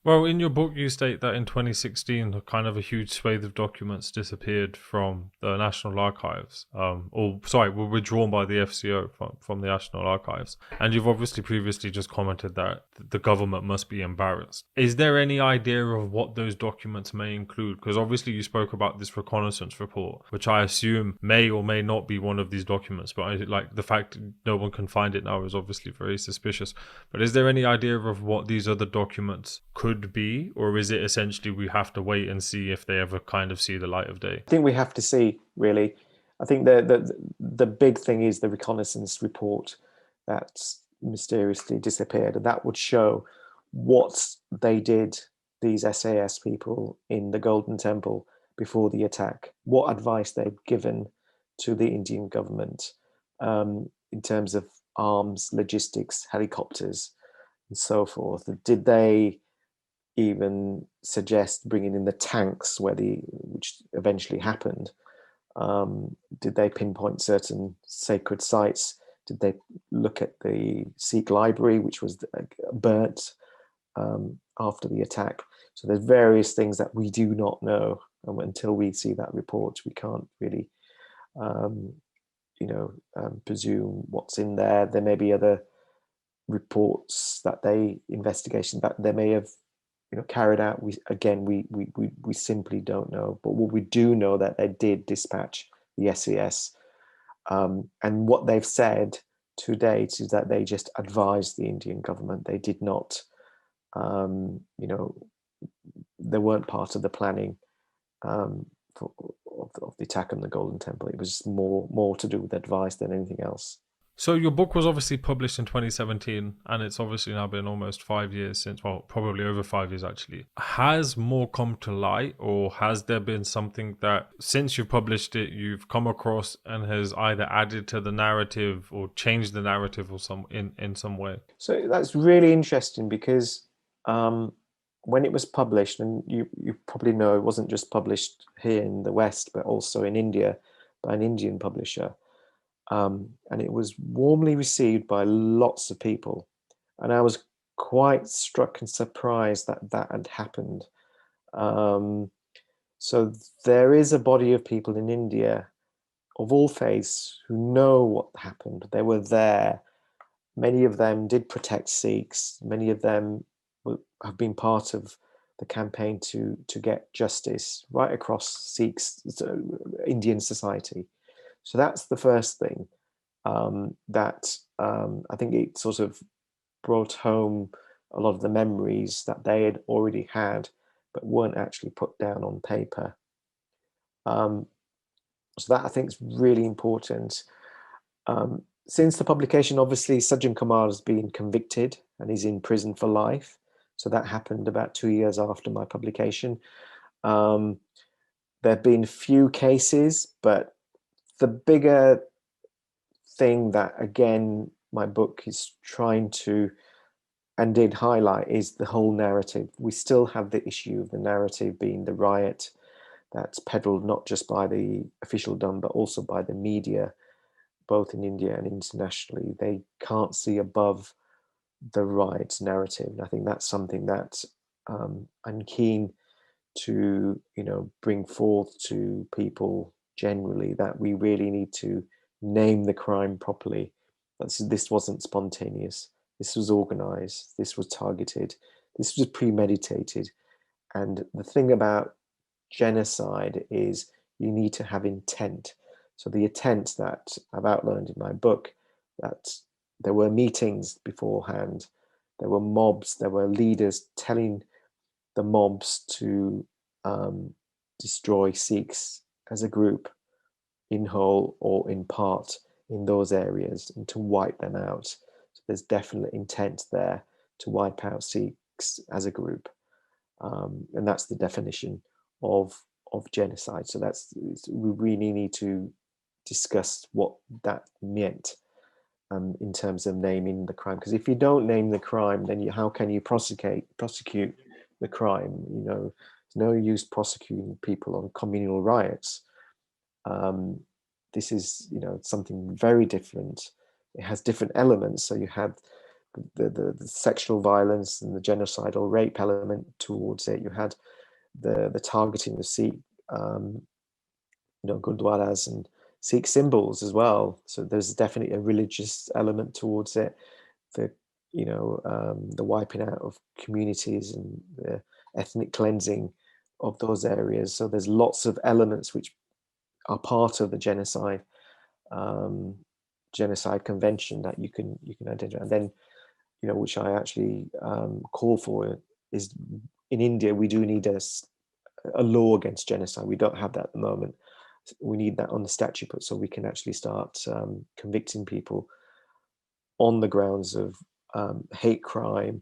Well, in your book, you state that in 2016, a kind of a huge swathe of documents disappeared from the National Archives, or sorry, were withdrawn by the FCO from the National Archives. And you've obviously previously just commented that the government must be embarrassed. Is there any idea of what those documents may include? Because obviously you spoke about this reconnaissance report, which I assume may or may not be one of these documents, but like the fact no one can find it now is obviously very suspicious. But is there any idea of what these other documents could be, or is it essentially we have to wait and see if they ever kind of see the light of day? I think we have to see, really. I think the big thing is the reconnaissance report that mysteriously disappeared, and that would show what they did, these SAS people in the Golden Temple before the attack, what advice they'd given to the Indian government in terms of arms, logistics, helicopters, and so forth. Did they even suggest bringing in the tanks, which eventually happened? Did they pinpoint certain sacred sites? Did they look at the Sikh library, which was burnt after the attack? So there's various things that we do not know, and until we see that report, we can't really, um, presume what's in there. There may be other reports investigations that they may have carried out. We simply don't know. But what we do know that they did dispatch the SES, and what they've said to date is that they just advised the Indian government. They did not, they weren't part of the planning for, of the attack on the Golden Temple. It was more to do with advice than anything else. So your book was obviously published in 2017, and it's obviously now been almost 5 years since, well, probably over 5 years actually. Has more come to light, or has there been something that, since you published it, you've come across and has either added to the narrative or changed the narrative or in some way? So that's really interesting because when it was published, and you probably know it wasn't just published here in the West, but also in India by an Indian publisher. And it was warmly received by lots of people. And I was quite struck and surprised that that had happened. Um, so there is a body of people in India of all faiths who know what happened. They were there. Many of them did protect Sikhs. Many of them have been part of the campaign to get justice right across Sikhs, Indian society. So that's the first thing that I think it sort of brought home a lot of the memories that they had already had, but weren't actually put down on paper. Um, so that I think is really important. Since the publication, obviously, Sajjan Kumar has been convicted and he's in prison for life. So that happened about 2 years after my publication. Um, there have been few cases, but the bigger thing that, again, my book is trying to and did highlight is the whole narrative. We still have the issue of the narrative being the riot that's peddled not just by the officialdom, but also by the media, both in India and internationally. They can't see above the riot narrative. And I think that's something that I'm keen to, bring forth to people generally, that we really need to name the crime properly. This wasn't spontaneous. This was organized. This was targeted. This was premeditated. And the thing about genocide is you need to have intent. So the intent that I've outlined in my book, that there were meetings beforehand, there were mobs, there were leaders telling the mobs to destroy Sikhs as a group, in whole or in part, in those areas, and to wipe them out. So there's definite intent there to wipe out Sikhs as a group, and that's the definition of genocide. So we really need to discuss what that meant in terms of naming the crime. Because if you don't name the crime, then how can you prosecute the crime? There's no use prosecuting people on communal riots. This is something very different. It has different elements. So you have the sexual violence and the genocidal rape element towards it. You had the targeting of Sikh, gurdwaras and Sikh symbols as well. So there's definitely a religious element towards it. The the wiping out of communities and the ethnic cleansing of those areas. So there's lots of elements which are part of the um, genocide convention that you can identify. And then, which I actually call for, is in India we do need a law against genocide. We don't have that at the moment. We need that on the statute book so we can actually start convicting people on the grounds of hate crime,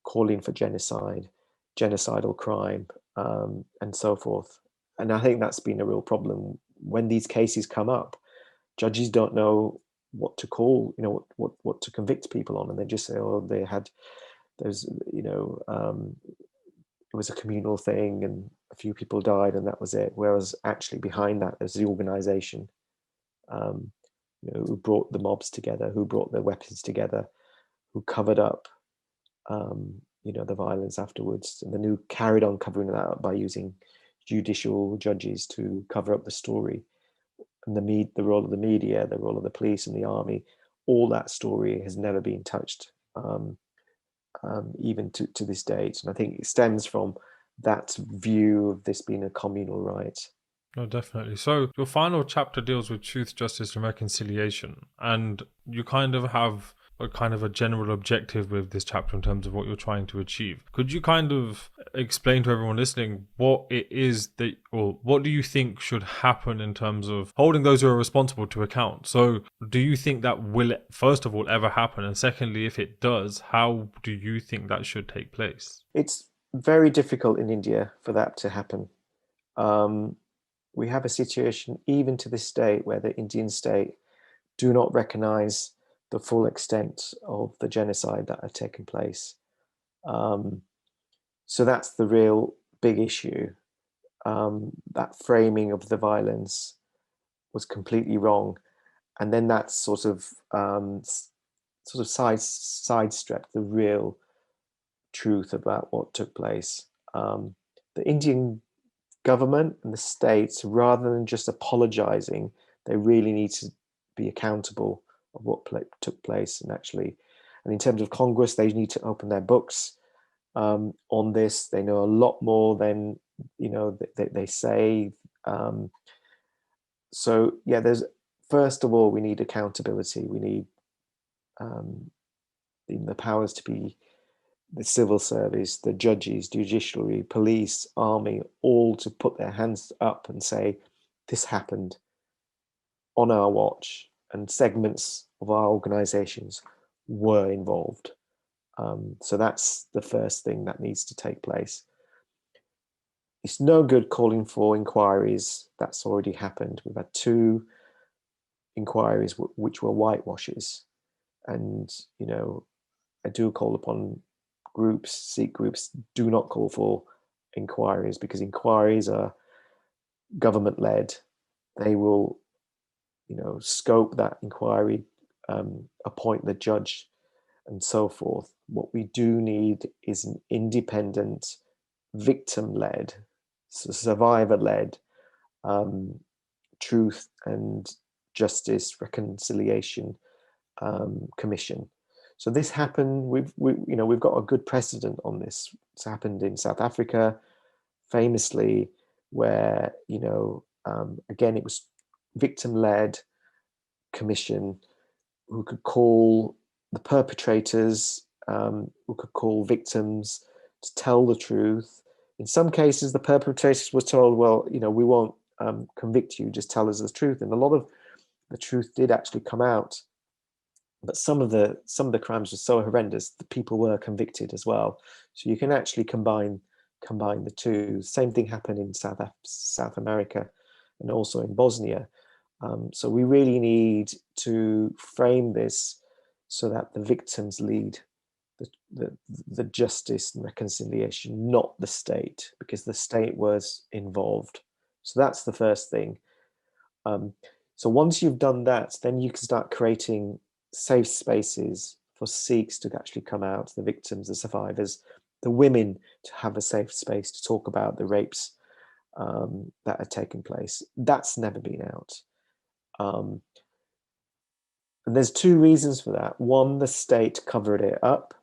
calling for genocide, genocidal crime, and so forth. And I think that's been a real problem. When these cases come up, judges don't know what to call, what to convict people on, and they just say, oh, there's, it was a communal thing and a few people died and that was it. Whereas actually behind that, there's the organization, um, who brought the mobs together, who brought their weapons together, who covered up, the violence afterwards, and then who carried on covering that up by using judicial judges to cover up the story. And the role of the media, the role of the police and the army, all that story has never been touched, even to this date. And I think it stems from that view of this being a communal right. No, definitely. So your final chapter deals with truth, justice, and reconciliation, and you kind of have a kind of a general objective with this chapter in terms of what you're trying to achieve. Could you kind of explain to everyone listening what it is that, or what do you think should happen in terms of holding those who are responsible to account? So do you think that will, first of all, ever happen? And secondly, if it does, how do you think that should take place? It's very difficult in India for that to happen. We have a situation, even to this day, where the Indian state do not recognize the full extent of the genocide that had taken place. So that's the real big issue. That framing of the violence was completely wrong, and then that sort of sidestepped the real truth about what took place. The Indian government and the states, rather than just apologizing, they really need to be accountable of what took place. And in terms of Congress, they need to open their books on this. They know a lot more than they say. So yeah, there's first of all we need accountability. We need the powers to be the civil service, the judges, judiciary, police, army, all to put their hands up and say, this happened on our watch, and segments of our organizations were involved. So that's the first thing that needs to take place. It's no good calling for inquiries. That's already happened. We've had 2 inquiries which were whitewashes. And, I do call upon groups, Sikh groups, do not call for inquiries, because inquiries are government led. They will, scope that inquiry, appoint the judge, and so forth. What we do need is an independent, victim led, survivor led truth and justice reconciliation commission. So this happened. We've got a good precedent on this. It's happened in South Africa, famously, where again it was victim-led commission who could call the perpetrators, who could call victims to tell the truth. In some cases, the perpetrators were told, "Well, we won't convict you. Just tell us the truth." And a lot of the truth did actually come out. But some of the crimes were so horrendous that people were convicted as well. So you can actually combine the two. Same thing happened in South America and also in Bosnia. So we really need to frame this so that the victims lead the justice and reconciliation, not the state, because the state was involved. So that's the first thing. So once you've done that, then you can start creating safe spaces for Sikhs to actually come out, the victims, the survivors, the women, to have a safe space to talk about the rapes that had taken place. That's never been out. Um, and there's two reasons for that. One, the state covered it up.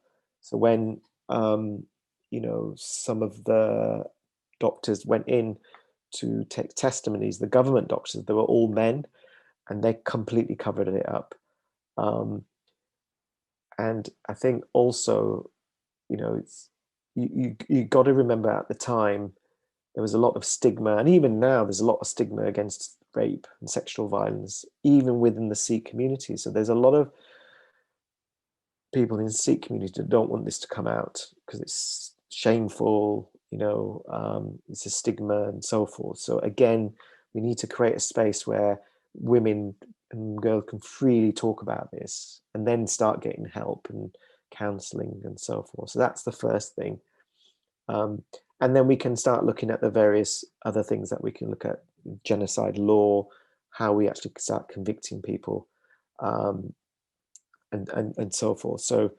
So when some of the doctors went in to take testimonies, the government doctors, they were all men, and they completely covered it up. And I think also, it's you got to remember at the time there was a lot of stigma, and even now there's a lot of stigma against rape and sexual violence, even within the Sikh community. So there's a lot of people in the Sikh community that don't want this to come out because it's shameful, it's a stigma and so forth. So again, we need to create a space where women and girls can freely talk about this and then start getting help and counseling and so forth. So that's the first thing. And then we can start looking at the various other things that we can look at: genocide law, how we actually start convicting people, and so forth. So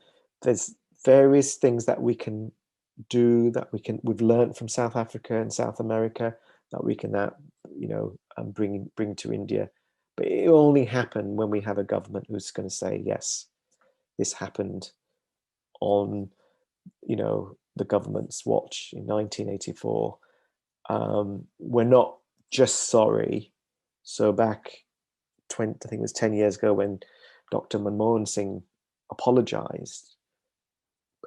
there's various things that we can do, that we've learned from South Africa and South America, that we can now bring to India. But it will only happen when we have a government who's going to say, yes, this happened on the government's watch in 1984. We're not just sorry. So back 20, I think it was 10 years ago, when Dr. Manmohan Singh apologized,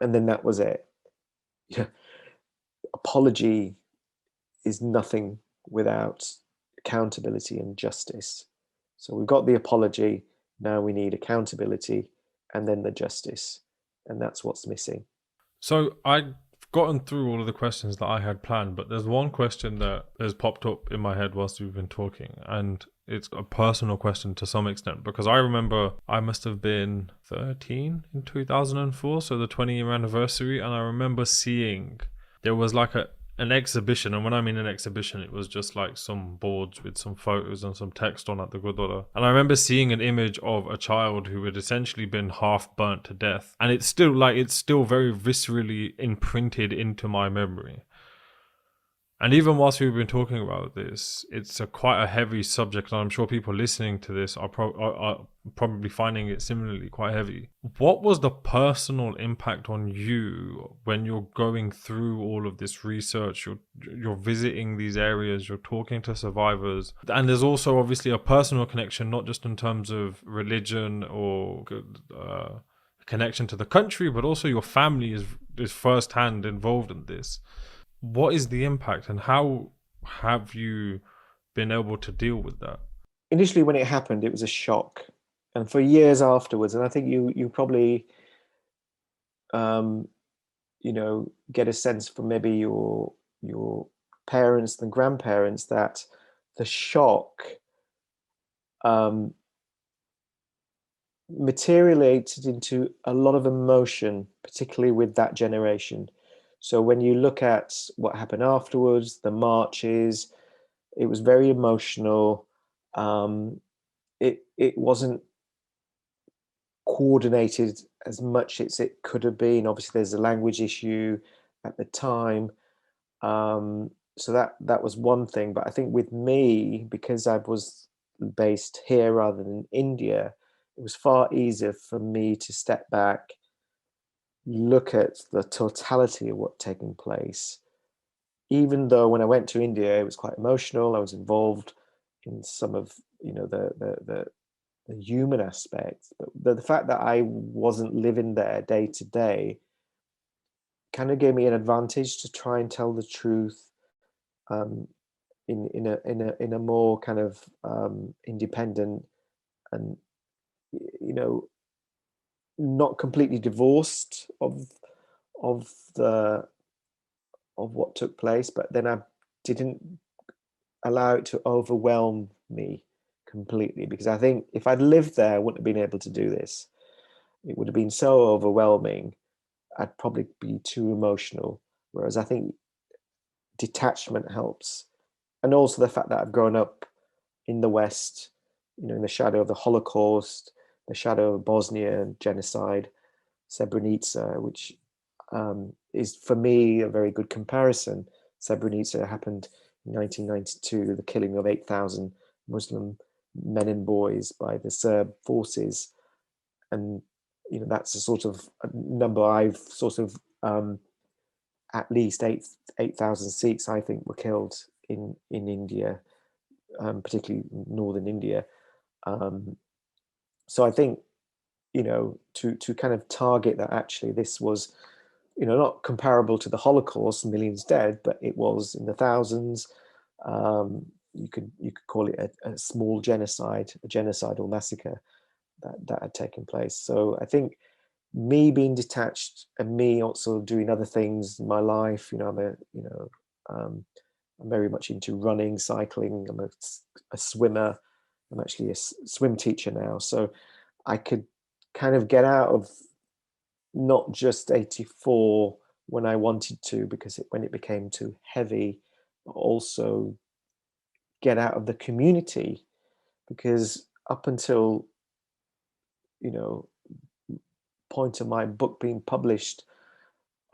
and then that was it. Yeah. Apology is nothing without accountability and justice. So we've got the apology, now we need accountability and then the justice, and that's what's missing. So I've gotten through all of the questions that I had planned, but there's one question that has popped up in my head whilst we've been talking, and it's a personal question to some extent, because I remember I must have been 13 in 2004, so the 20-year anniversary, and I remember seeing there was like an exhibition, and when I mean an exhibition, it was just like some boards with some photos and some text on at the Gurdwara. And I remember seeing an image of a child who had essentially been half burnt to death, and it's still very viscerally imprinted into my memory. And even whilst we've been talking about this, it's quite a heavy subject, and I'm sure people listening to this are probably finding it similarly quite heavy. What was the personal impact on you when you're going through all of this research, you're visiting these areas, you're talking to survivors, and there's also obviously a personal connection, not just in terms of religion or connection to the country, but also your family is firsthand involved in this. What is the impact, and how have you been able to deal with that? Initially, when it happened, it was a shock, and for years afterwards, and I think you probably get a sense from maybe your parents and grandparents that the shock materialized into a lot of emotion, particularly with that generation. So when you look at what happened afterwards, the marches, it was very emotional. It wasn't coordinated as much as it could have been. Obviously, there's a language issue at the time. So that was one thing. But I think with me, because I was based here rather than India, it was far easier for me to step back, look at the totality of what's taking place. Even though when I went to India, it was quite emotional. I was involved in some of the human aspects, but the fact that I wasn't living there day to day kind of gave me an advantage to try and tell the truth in a more kind of independent and not completely divorced of the of what took place, but then I didn't allow it to overwhelm me completely, because I think if I'd lived there, I wouldn't have been able to do this. It would have been so overwhelming. I'd probably be too emotional. Whereas I think detachment helps. And also the fact that I've grown up in the West, in the shadow of the Holocaust, the shadow of Bosnia and genocide. Srebrenica, which is for me a very good comparison. Srebrenica happened in 1992, the killing of 8,000 Muslim men and boys by the Serb forces, and that's a sort of a number I've sort of at least 8,000 Sikhs I think were killed in India, particularly northern India. So I think to kind of target that actually this was not comparable to the Holocaust, millions dead, but it was in the thousands. You could call it a small genocide, a genocidal massacre that had taken place. So I think me being detached and me also doing other things in my life, I'm very much into running, cycling. I'm a swimmer. I'm actually a swim teacher now, so I could kind of get out of not just 84 when I wanted to, because when it became too heavy, but also get out of the community, because up until point of my book being published,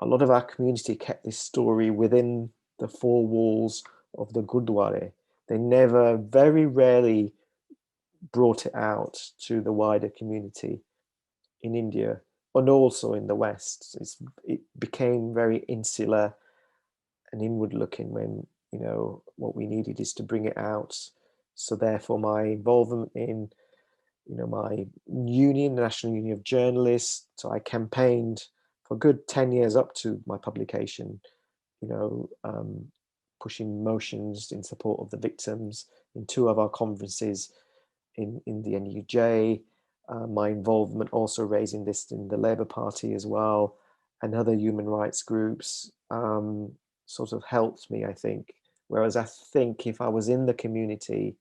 a lot of our community kept this story within the four walls of the Gurdwara. They never, very rarely, brought it out to the wider community in India and also in the West. It became very insular and inward looking when what we needed is to bring it out. So therefore my involvement in my union, the National Union of Journalists, so I campaigned for a good 10 years up to my publication, pushing motions in support of the victims in two of our conferences in the NUJ, my involvement also raising this in the Labour Party as well, and other human rights groups sort of helped me, I think. Whereas I think if I was in the community,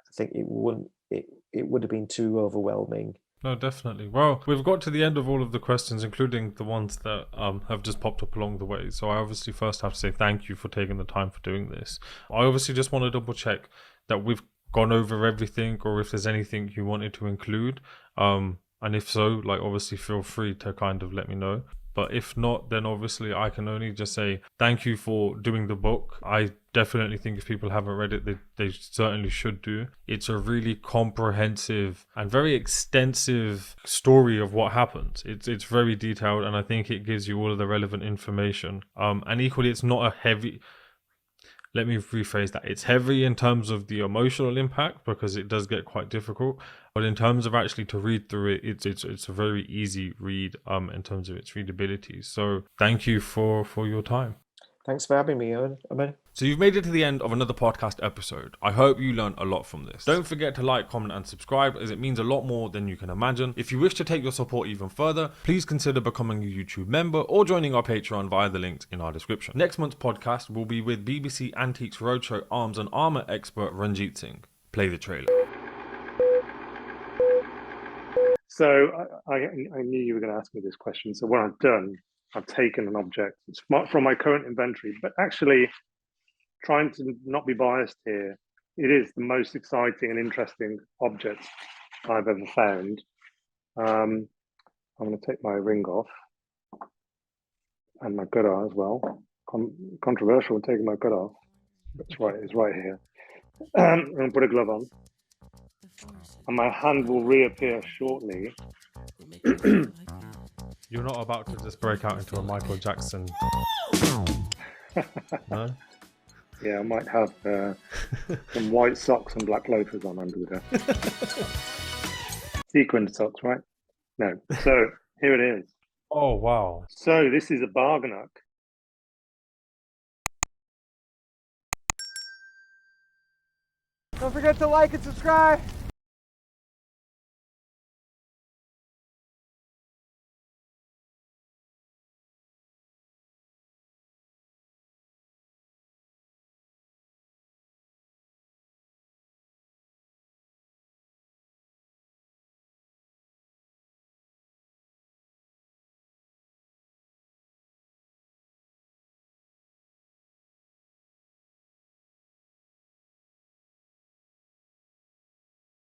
I think it would have been too overwhelming. No, definitely. Well, we've got to the end of all of the questions, including the ones that have just popped up along the way. So I obviously first have to say thank you for taking the time for doing this. I obviously just want to double check that we've gone over everything, or if there's anything you wanted to include. And if so, obviously feel free to kind of let me know. But if not, then obviously I can only just say thank you for doing the book. I definitely think if people haven't read it, they certainly should do. It's a really comprehensive and very extensive story of what happened. It's very detailed, and I think it gives you all of the relevant information. And equally, it's not a heavy... Let me rephrase that. It's heavy in terms of the emotional impact, because it does get quite difficult. But in terms of actually to read through it, it's a very easy read in terms of its readability. So thank you for your time. Thanks for having me, Owen. So you've made it to the end of another podcast episode. I hope you learned a lot from this. Don't forget to like, comment and subscribe, as it means a lot more than you can imagine. If you wish to take your support even further, please consider becoming a YouTube member or joining our Patreon via the links in our description. Next month's podcast will be with BBC Antiques Roadshow arms and armour expert Ranjit Singh. Play the trailer. So I knew you were going to ask me this question. So what I've done, I've taken an object from my current inventory, but actually trying to not be biased here, it is the most exciting and interesting object I've ever found. I'm going to take my ring off and my gudar as well. Controversial taking my gudar. That's right, it's right here. I'm going to put a glove on. And my hand will reappear shortly. You're not about to just break out into a Michael Jackson. No? Yeah, I might have some white socks and black loafers on under there. Sequined socks, right? No. So here it is. Oh, wow. So this is a barganak. Don't forget to like and subscribe.